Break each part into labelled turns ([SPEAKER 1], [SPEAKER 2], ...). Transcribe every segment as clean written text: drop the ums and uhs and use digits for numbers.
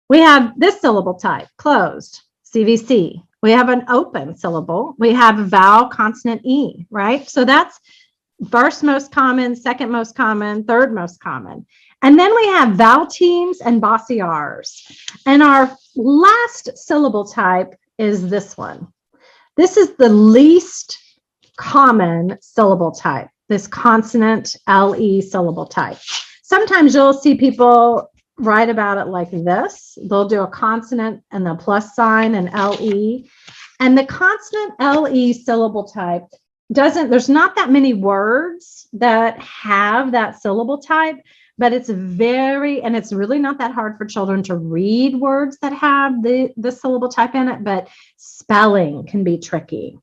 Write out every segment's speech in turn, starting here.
[SPEAKER 1] We have this syllable type, closed, CVC. We have an open syllable. We have a vowel consonant E, right? So that's first most common, second most common, third most common. And then we have vowel teams and bossy R's. And our last syllable type is this one. This is the least common syllable type, this consonant LE syllable type. Sometimes you'll see people write about it like this. They'll do a consonant and the plus sign and LE. And the consonant LE syllable type there's not that many words that have that syllable type, but it's it's really not that hard for children to read words that have the syllable type in it, but spelling can be tricky.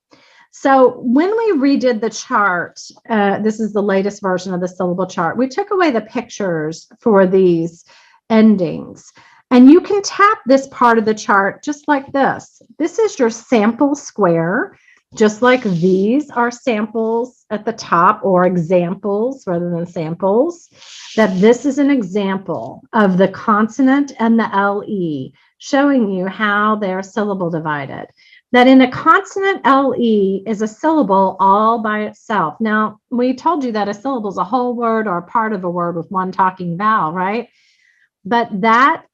[SPEAKER 1] So when we redid the chart, this is the latest version of the syllable chart, we took away the pictures for these endings. And you can tap this part of the chart just like this. This is your sample square, just like these are samples at the top, or examples rather than samples, that this is an example of the consonant and the LE, showing you how they're syllable divided. That in a consonant, LE is a syllable all by itself. Now, we told you that a syllable is a whole word or a part of a word with one talking vowel, right? But that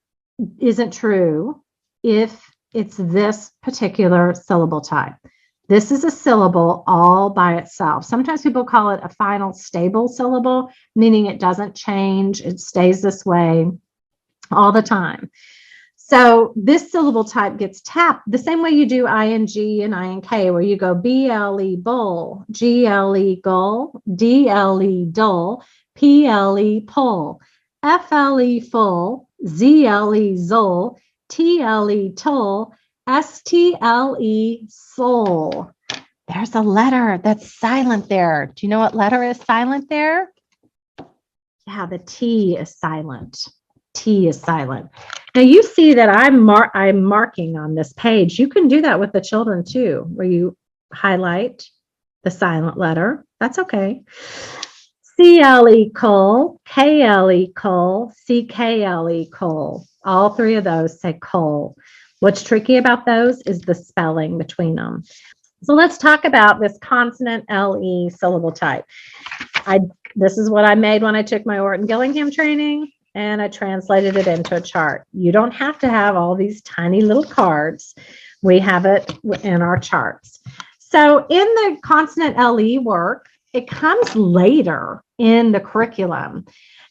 [SPEAKER 1] isn't true if it's this particular syllable type. This is a syllable all by itself. Sometimes people call it a final stable syllable, meaning it doesn't change. It stays this way all the time. So this syllable type gets tapped the same way you do ing and ink, where you go ble bull, gle gull, dle dull, ple pull, fle full, zle zul, tle tull, stle soul. There's a letter that's silent there. Do you know what letter is silent there? Yeah, the T is silent. T is silent. Now you see that I'm marking on this page. You can do that with the children too, where you highlight the silent letter. That's okay. CLE col, KLE col, CKLE col. All three of those say col. What's tricky about those is the spelling between them. So let's talk about this consonant LE syllable type. This is what I made when I took my Orton Gillingham training, and I translated it into a chart. You don't have to have all these tiny little cards. We have it in our charts. So in the consonant LE work, it comes later in the curriculum.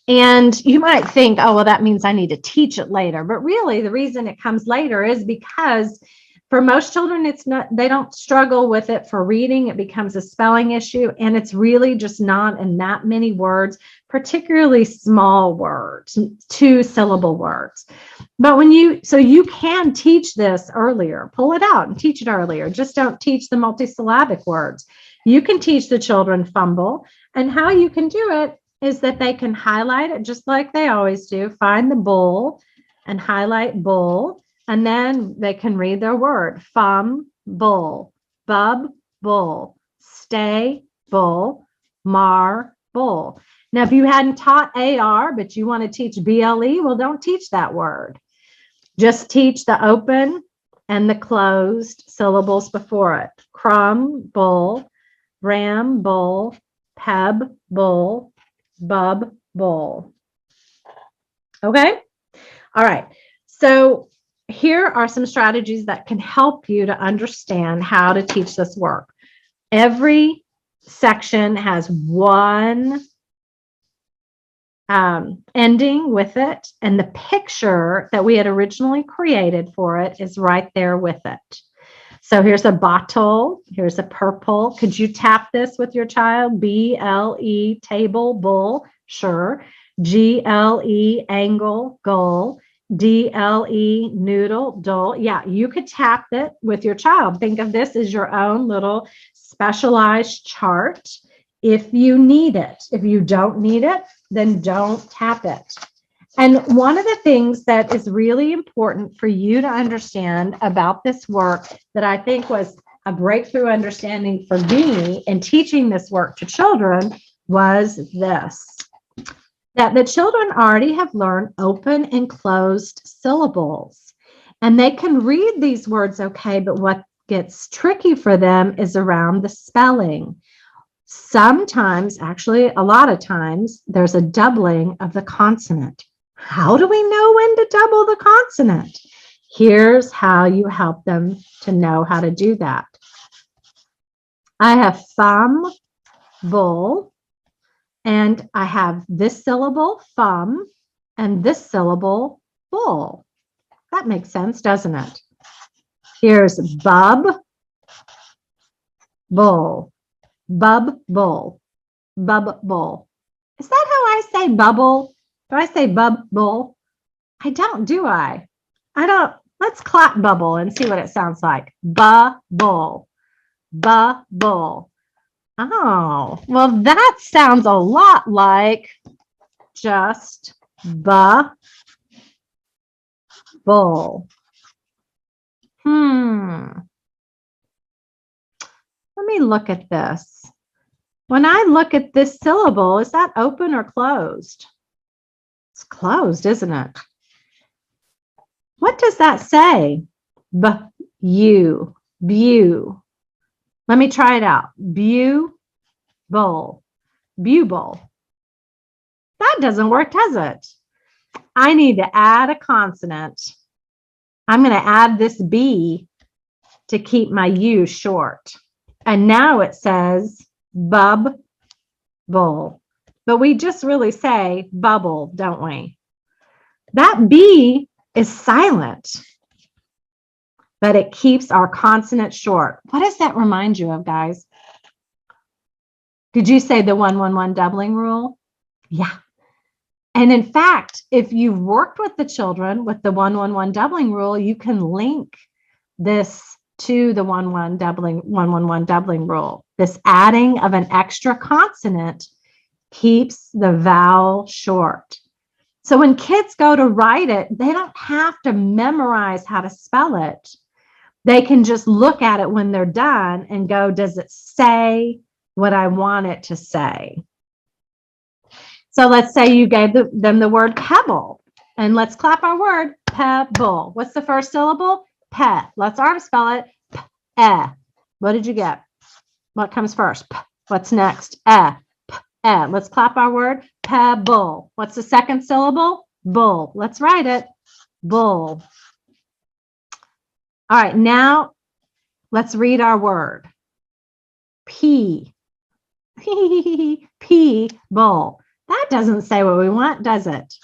[SPEAKER 1] And you might think, oh, well, that means I need to teach it later. But really, the reason it comes later is because for most children, they don't struggle with it for reading. It becomes a spelling issue, and it's really just not in that many words, particularly small words, 2-syllable words. But so you can teach this earlier, pull it out and teach it earlier. Just don't teach the multisyllabic words. You can teach the children fumble, and how you can do it is that they can highlight it just like they always do. Find the bull and highlight bull, and then they can read their word. Bull, bub, bull, stay, bull, mar, bull. Now, if you hadn't taught AR, but you want to teach BLE, well, don't teach that word. Just teach the open and the closed syllables before it. Crumb, bull, ram, bull, peb, bull, bub, bull. Okay? All right. So here are some strategies that can help you to understand how to teach this work. Every section has one ending with it, and the picture that we had originally created for it is right there with it. So here's a bottle, here's a purple. Could you tap this with your child? BLE, table, bull, sure. GLE, angle, goal. DLE, noodle, dull. Yeah, you could tap it with your child. Think of this as your own little specialized chart if you need it. If you don't need it, then don't tap it. And one of the things that is really important for you to understand about this work that I think was a breakthrough understanding for me in teaching this work to children was this. that the children already have learned open and closed syllables. And they can read these words okay, but what gets tricky for them is around the spelling. Sometimes, actually, a lot of times, there's a doubling of the consonant. How do we know when to double the consonant? Here's how you help them to know how to do that. I have thumb, bull, and I have this syllable, thumb, and this syllable, bull. That makes sense, doesn't it? Here's bub, bull, bub, bull, bub, bull. Is that how I say bubble? Do I say bub, bull? I don't, do I? I don't. Let's clap bubble and see what it sounds like. Bubble, bubble. Oh, well, that sounds a lot like just bull. Let me look at this. When I look at this syllable, is that open or closed? It's closed, isn't it? What does that say? Bu, bew. Let me try it out. Bew, bowl, buble. That doesn't work, does it? I need to add a consonant. I'm going to add this B to keep my U short. And now it says bub, bull. But we just really say bubble, don't we? That B is silent, but it keeps our consonant short. What does that remind you of, guys? Did you say the 1-1-1 doubling rule? Yeah. And in fact, if you've worked with the children with the 1-1-1 doubling rule, you can link this to the 1-1-1 doubling rule. This adding of an extra consonant keeps the vowel short. So when kids go to write it, they don't have to memorize how to spell it. They can just look at it when they're done and go, does it say what I want it to say? So let's say you gave them the word pebble, and let's clap our word, pebble. What's the first syllable? Pe. Let's arm spell it. P-e. What did you get? What comes first? P. What's next? E. P-e. Let's clap our word, pebble. What's the second syllable? Bull. Let's write it. Bull. All right, now let's read our word. P. P, bull. That doesn't say what we want, does it?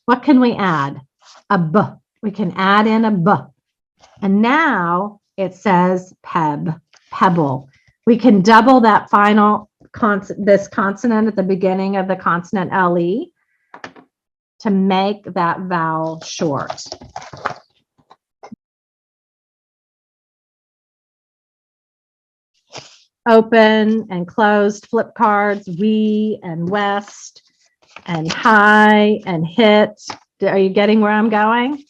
[SPEAKER 1] What can we add? A B. We can add in a B. And now it says pebble. We can double that final this consonant at the beginning of the consonant LE to make that vowel short. Open and closed flip cards, we and west and high and hit. Are you getting where I'm going?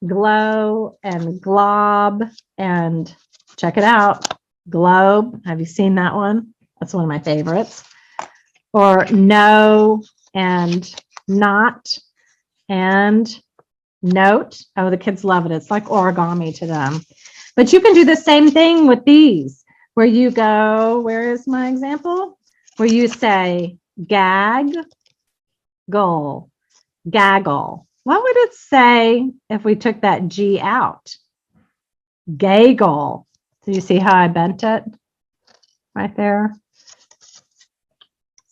[SPEAKER 1] Glow and glob, and check it out. Globe. Have you seen that one? That's one of my favorites. Or no and not and note. Oh, the kids love it. It's like origami to them. But you can do the same thing with these, where you go, where is my example? Where you say gag, goal, gaggle. What would it say if we took that G out? Gaggle. Do you see how I bent it? Right there.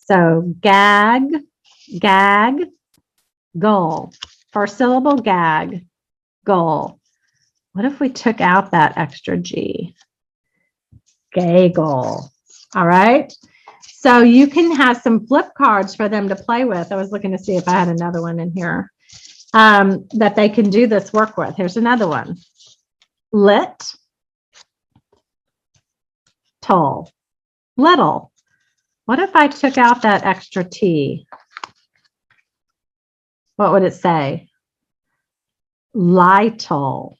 [SPEAKER 1] So gag, goal. First syllable, gag, goal. What if we took out that extra G? Gaggle. All right. So you can have some flip cards for them to play with. I was looking to see if I had another one in here that they can do this work with. Here's another one. Lit, toll, little. What if I took out that extra T? What would it say? Little.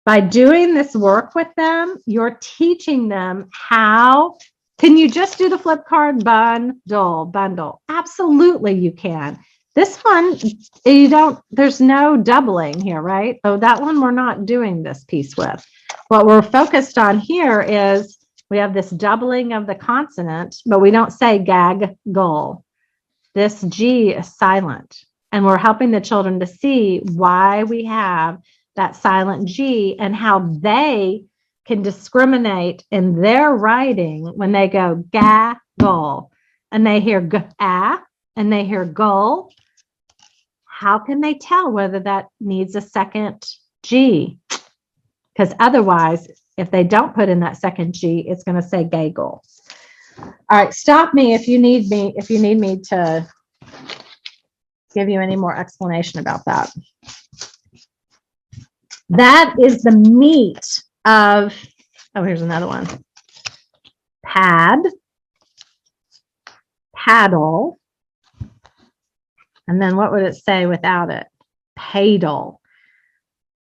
[SPEAKER 1] By doing this work with them, you're teaching them how Can you just do the flip card? Bundle. Absolutely you can. This one, there's no doubling here, right? So that one we're not doing this piece with. What we're focused on here is we have this doubling of the consonant, but we don't say gaggle. This G is silent. And we're helping the children to see why we have that silent G and how they can discriminate in their writing when they go gaggle and they hear ah and they hear gull. How can they tell whether that needs a second G? Because otherwise, if they don't put in that second G, it's going to say gaggle. All right, stop me if you need me to give you any more explanation about that. That is the meat of, oh, here's another one. Paddle. And then what would it say without it? Paddle.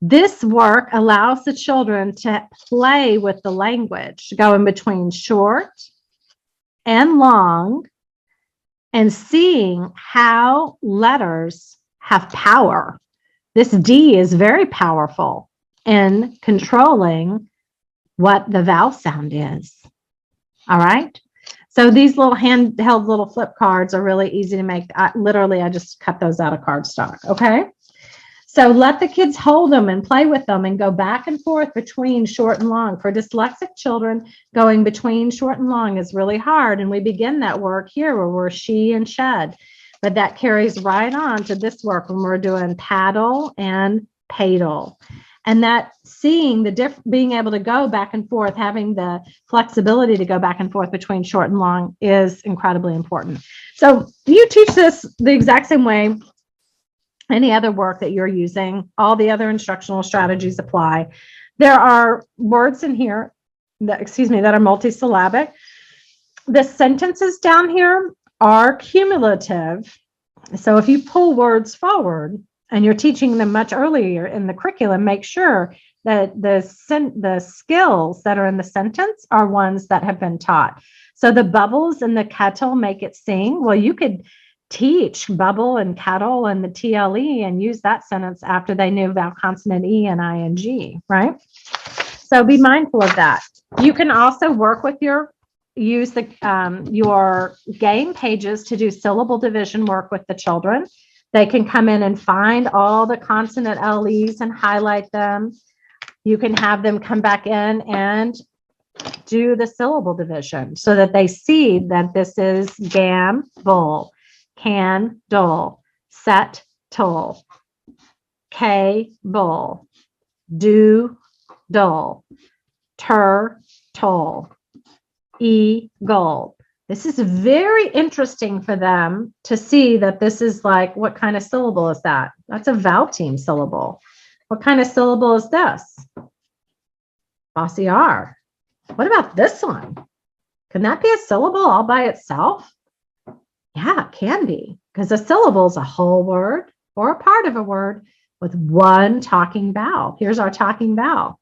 [SPEAKER 1] This work allows the children to play with the language, going between short and long, and seeing how letters have power. This D is very powerful in controlling what the vowel sound is. All right. So these little handheld little flip cards are really easy to make. I just cut those out of cardstock. Okay. So let the kids hold them and play with them and go back and forth between short and long. For dyslexic children, going between short and long is really hard. And we begin that work here where we're she and shed. But that carries right on to this work when we're doing paddle and paddle. And that seeing being able to go back and forth, having the flexibility to go back and forth between short and long is incredibly important. So you teach this the exact same way any other work that you're using. All the other instructional strategies apply. There are words in here that are multisyllabic. The sentences down here are cumulative. So if you pull words forward and you're teaching them much earlier in the curriculum, make sure that the skills that are in the sentence are ones that have been taught. So the bubbles in the kettle make it sing. Well, you could teach bubble and kettle and the TLE and use that sentence after they knew vowel consonant E and ING, right? So be mindful of that. You can also work with your game pages to do syllable division work with the children. They can come in and find all the consonant LEs and highlight them. You can have them come back in and do the syllable division so that they see that this is gamble, candle, set, toll, cable, do, dull, toll, eagle. This is very interesting for them to see that this is like, what kind of syllable is that? That's a vowel team syllable. What kind of syllable is this? Bossy R. What about this one? Can that be a syllable all by itself? Yeah, it can be, because a syllable is a whole word or a part of a word with one talking vowel. Here's our talking vowel.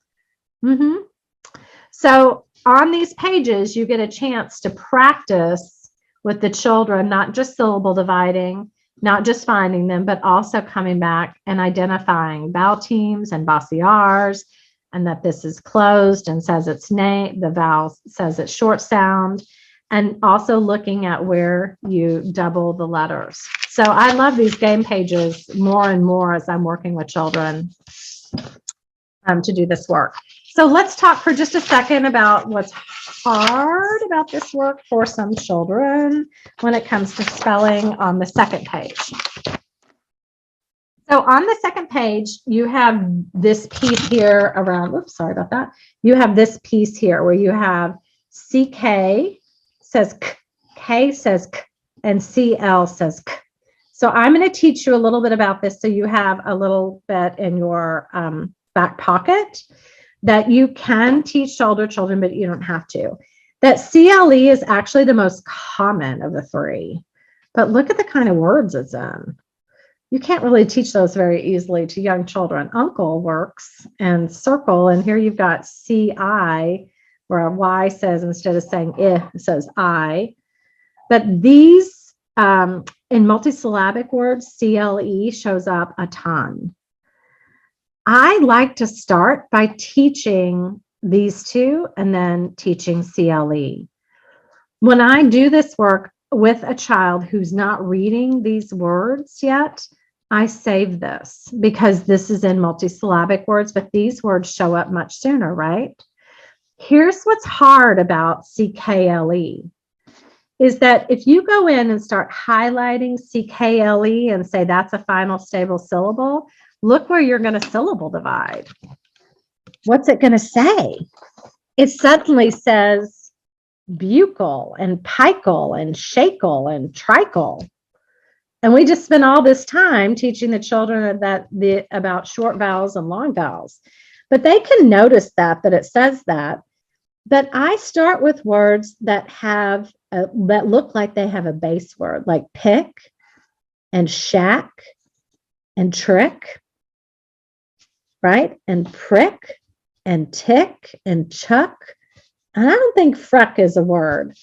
[SPEAKER 1] So on these pages, you get a chance to practice with the children, not just syllable dividing, not just finding them, but also coming back and identifying vowel teams and bossy R's, and that this is closed and says its name, the vowel says its short sound, and also looking at where you double the letters. So I love these game pages more and more as I'm working with children to do this work. So let's talk for just a second about what's hard about this work for some children when it comes to spelling on the second page. So on the second page, you have this piece here around, oops, sorry about that. You have this piece here where you have CK says K, K says K, and CL says K. So I'm going to teach you a little bit about this so you have a little bit in your back pocket that you can teach to older children, but you don't have to. That CLE is actually the most common of the three, but look at the kind of words it's in. You can't really teach those very easily to young children. Uncle works and circle, and here you've got CI, where a Y says, instead of saying it says I. But these, in multisyllabic words, CLE shows up a ton. I like to start by teaching these two and then teaching CLE. When I do this work with a child who's not reading these words yet, I save this because this is in multisyllabic words, but these words show up much sooner, right? Here's what's hard about CKLE is that if you go in and start highlighting CKLE and say that's a final stable syllable, look where you're going to syllable divide. What's it going to say? It suddenly says buccal and pical and shakel and tricle. And we just spent all this time teaching the children about short vowels and long vowels. But they can notice that it says that. But I start with words that have that look like they have a base word, like pick and shack and trick, right? And prick and tick and chuck. And I don't think freck is a word,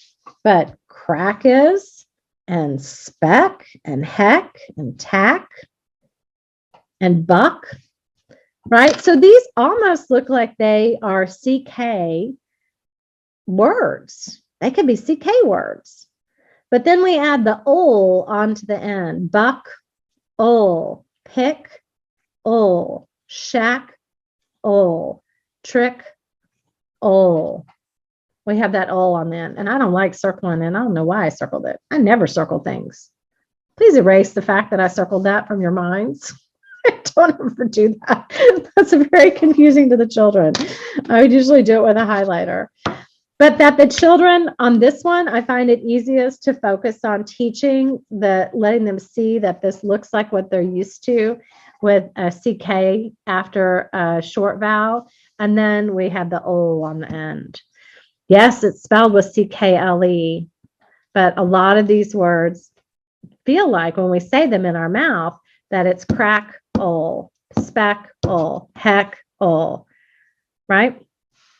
[SPEAKER 1] but crack is, and speck and heck and tack and buck, right? So these almost look like they are CK words. They could be CK words. But then we add the ol onto the end. Buck, ol, pick, ol, shack, ol, trick, ol. We have that ol on the end. And I don't like circling, and I don't know why I circled it. I never circle things. Please erase the fact that I circled that from your minds. I don't ever do that. That's very confusing to the children. I would usually do it with a highlighter. But that the children on this one, I find it easiest to focus on teaching, letting them see that this looks like what they're used to with a CK after a short vowel. And then we have the O on the end. Yes, it's spelled with CKLE, but a lot of these words feel like when we say them in our mouth that it's crack, ol, speck, ol, heck, ol, right?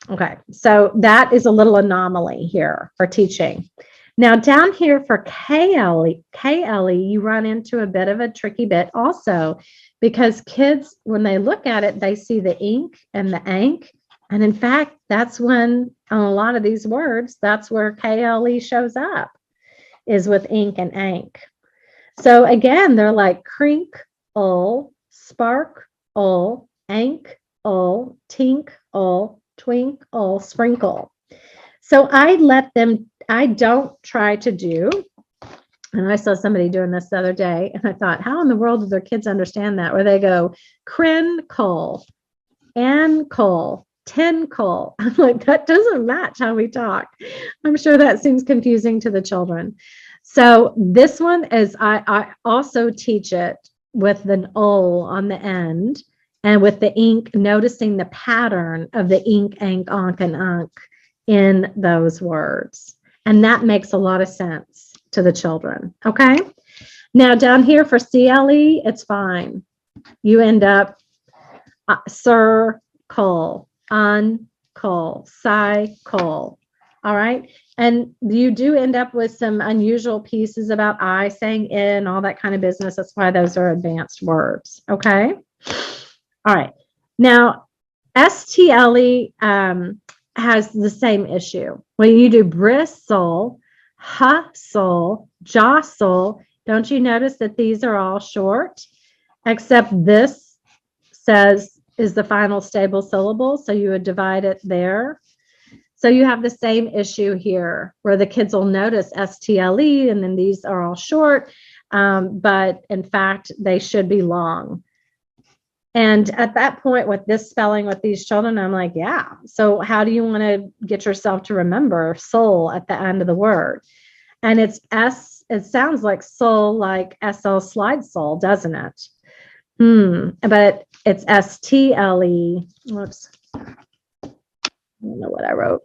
[SPEAKER 1] Okay, so that is a little anomaly here for teaching. Now down here for KLE, you run into a bit of a tricky bit also, because kids, when they look at it, they see the ink and the ank. And in fact, that's when on a lot of these words, that's where KLE shows up, is with ink and ank. So again, they're like crink, ol, spark, ol, ank, ol, tink, ol, twink, ol, sprinkle. So I don't try to do, and I saw somebody doing this the other day, and I thought, how in the world do their kids understand that? Where they go, crinkle, ankle, tinkle. I'm like, that doesn't match how we talk. I'm sure that seems confusing to the children. So this one is, I also teach it with an ol on the end, and with the ink, noticing the pattern of the ink, ank, onk, and unk in those words. And that makes a lot of sense to the children, okay? Now down here for CLE, it's fine. You end up circle, uncole, cycle, all right? And you do end up with some unusual pieces about I saying in, all that kind of business. That's why those are advanced words, okay? All right. Now, STLE has the same issue. When you do bristle, hustle, jostle, don't you notice that these are all short? Except this says is the final stable syllable, so you would divide it there. So you have the same issue here, where the kids will notice STLE, and then these are all short, but in fact, they should be long. And at that point, with this spelling with these children, I'm like, yeah. So how do you want to get yourself to remember soul at the end of the word? And it's S, it sounds like soul, like SL slide soul, doesn't it? But it's STLE. Whoops. I don't know what I wrote.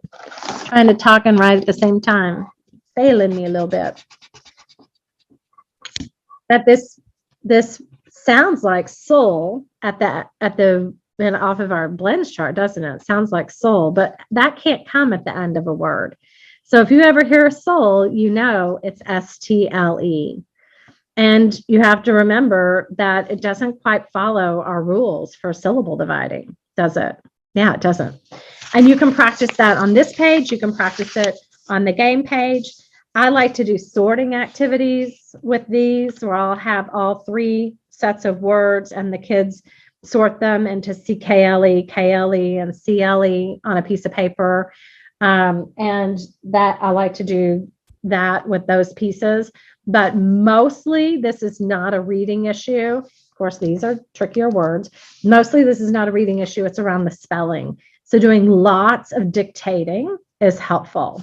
[SPEAKER 1] Trying to talk and write at the same time. Failing me a little bit. That this sounds like soul at the and off of our blends chart, doesn't it? It sounds like soul, but that can't come at the end of a word. So if you ever hear soul, you know it's STLE. And you have to remember that it doesn't quite follow our rules for syllable dividing, does it? Yeah, it doesn't. And you can practice that on this page. You can practice it on the game page. I like to do sorting activities with these where I'll have all 3 sets of words and the kids sort them into CKLE, KLE, and CLE on a piece of paper. And that I like to do that with those pieces. But mostly this is not a reading issue. Of course, these are trickier words. Mostly this is not a reading issue. It's around the spelling. So doing lots of dictating is helpful.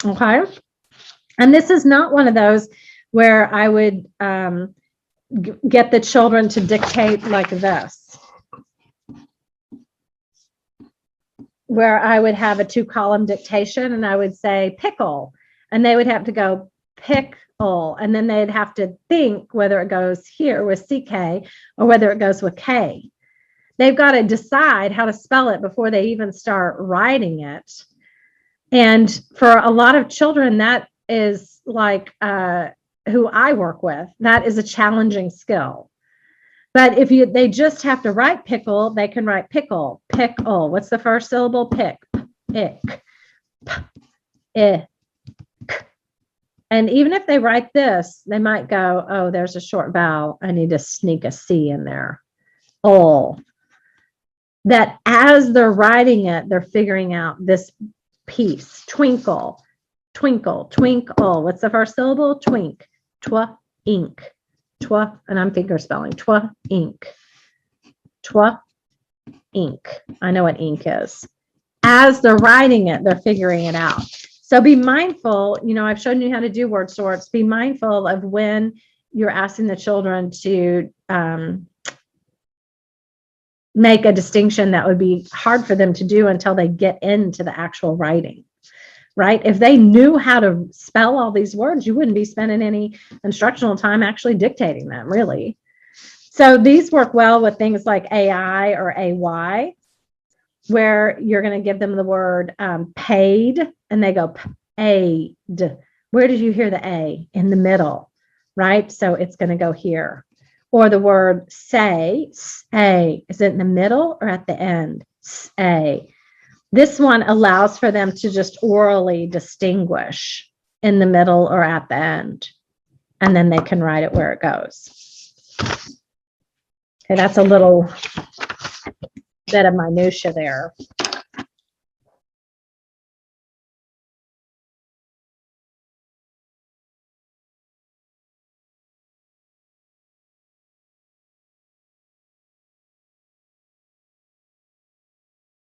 [SPEAKER 1] Okay. And this is not one of those where I would get the children to dictate like this, where I would have a 2-column dictation and I would say pickle, and they would have to go pickle, and then they'd have to think whether it goes here with CK or whether it goes with K. They've got to decide how to spell it before they even start writing it. And for a lot of children, that is like who I work with, that is a challenging skill. But if they just have to write pickle, they can write pickle, pickle. What's the first syllable? Pick, ick, p, ick. And even if they write this, they might go, oh, there's a short vowel. I need to sneak a C in there. Oh, that as they're writing it, they're figuring out this piece. Twinkle, twinkle, twinkle. What's the first syllable? Twink, twa, ink. Twa, and I'm finger spelling, twa, ink. Twa, ink. I know what ink is. As they're writing it, they're figuring it out. So be mindful, I've shown you how to do word sorts. Be mindful of when you're asking the children to make a distinction that would be hard for them to do until they get into the actual writing. Right? If they knew how to spell all these words, you wouldn't be spending any instructional time actually dictating them, really. So these work well with things like AI or AY, where you're going to give them the word paid, and they go paid. Where did you hear the A? In the middle, right? So it's going to go here. Or the word say, say, is it in the middle or at the end? Say. This one allows for them to just orally distinguish in the middle or at the end, and then they can write it where it goes. Okay, that's a little bit of minutia there.